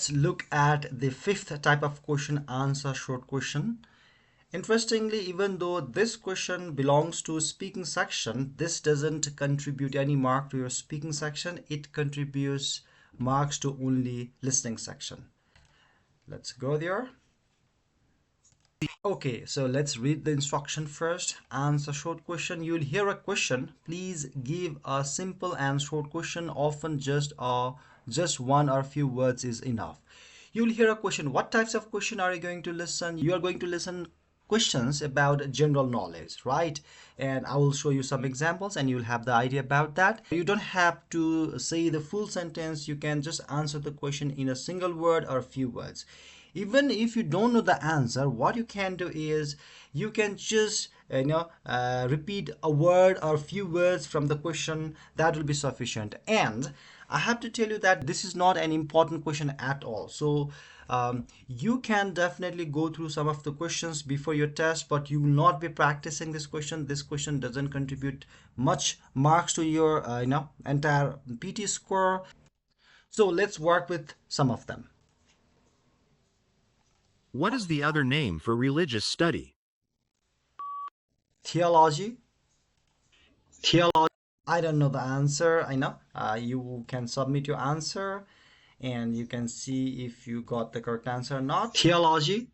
let's look at the fifth type of question, answer short question. Interestingly, even though this question belongs to speaking section, this doesn't contribute any mark to your speaking section. It contributes marks to only listening section. Let's go there. Okay, so let's read the instruction first. Answer short question. You'll hear a question. Please give a simple and short question. Often just one or few words is enough. You'll hear a question. What types of question are you going to listen? You are going to listen questions about general knowledge, right? And I will show you some examples and you'll have the idea about that. You don't have to say the full sentence. You can just answer the question in a single word or a few words. Even if you don't know the answer, what you can do is you can just repeat a word or a few words from the question. That will be sufficient. And I have to tell you that this is not an important question at all. So you can definitely go through some of the questions before your test, but you will not be practicing this question. This question doesn't contribute much marks to your entire PT score. So let's work with some of them. What is the other name for religious study? Theology. Theology. I don't know the answer. I know. You can submit your answer and you can see if you got the correct answer or not. Theology.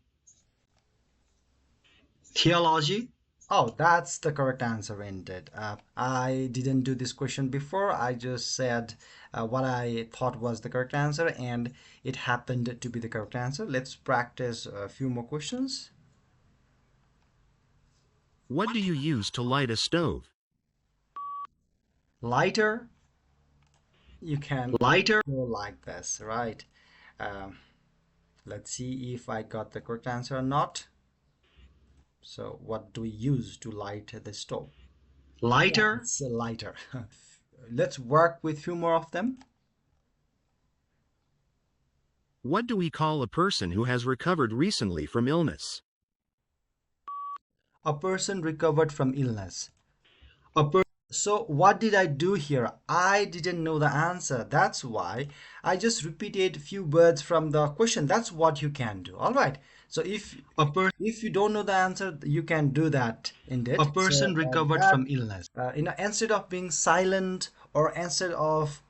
Theology. Oh, that's the correct answer indeed. I didn't do this question before. I just said what I thought was the correct answer and it happened to be the correct answer. Let's practice a few more questions. What do you use to light a stove? Lighter. You can lighter go like this, right? Let's see if I got the correct answer or not. So what do we use to light the stove? Lighter. Yeah, it's a lighter. Let's work with few more of them. What do we call a person who has recovered recently from illness? A person recovered from illness. So what did I do here? I didn't know the answer. That's why I just repeated few words from the question. That's what you can do. All right. So if you don't know the answer, you can do that indeed. A person recovered from illness. Instead of being silent or instead of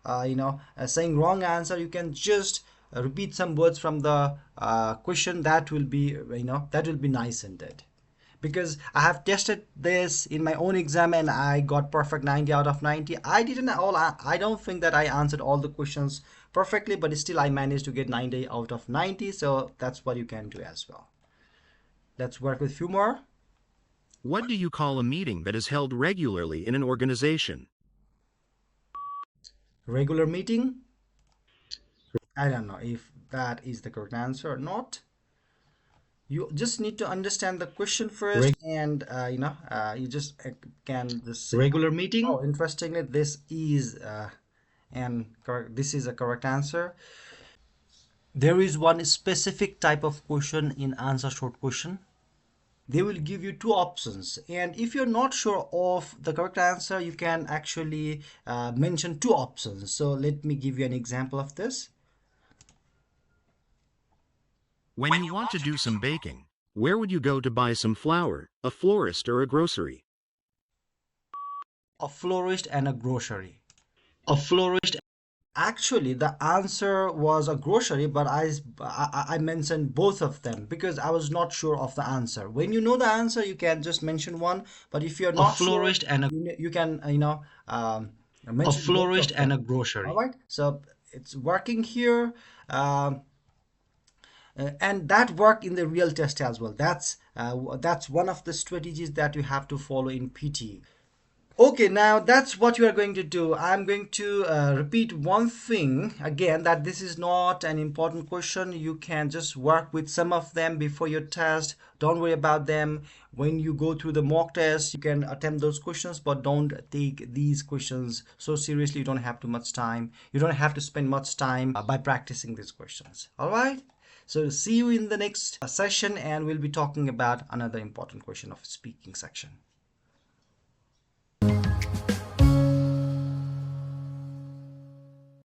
saying wrong answer, you can just repeat some words from the question. That will be nice indeed. Because I have tested this in my own exam and I got perfect 90 out of 90. I don't think that I answered all the questions perfectly, but still I managed to get 90 out of 90. So that's what you can do as well. Let's work with a few more. What do you call a meeting that is held regularly in an organization? Regular meeting. I don't know if that is the correct answer or not. You just need to understand the question first, and you just can just say regular meeting. Oh, interestingly, this is a correct answer. There is one specific type of question in answer short question. They will give you two options, and if you're not sure of the correct answer, you can actually mention two options. So let me give you an example of this. When you want to do some baking, where would you go to buy some flour, a florist or a grocery? A florist and a grocery. A florist. Actually, the answer was a grocery, but I mentioned both of them because I was not sure of the answer. When you know the answer, you can just mention one. But if you're not sure, florist and you can mention a florist and a grocery. All right. So it's working here. And that work in the real test as well. That's one of the strategies that you have to follow in PT. Okay, now that's what you are going to do. I'm going to repeat one thing again, that this is not an important question. You can just work with some of them before your test. Don't worry about them. When you go through the mock test, you can attempt those questions, but don't take these questions so seriously. You don't have too much time. You don't have to spend much time by practicing these questions. All right? So see you in the next session, and we'll be talking about another important question of speaking section.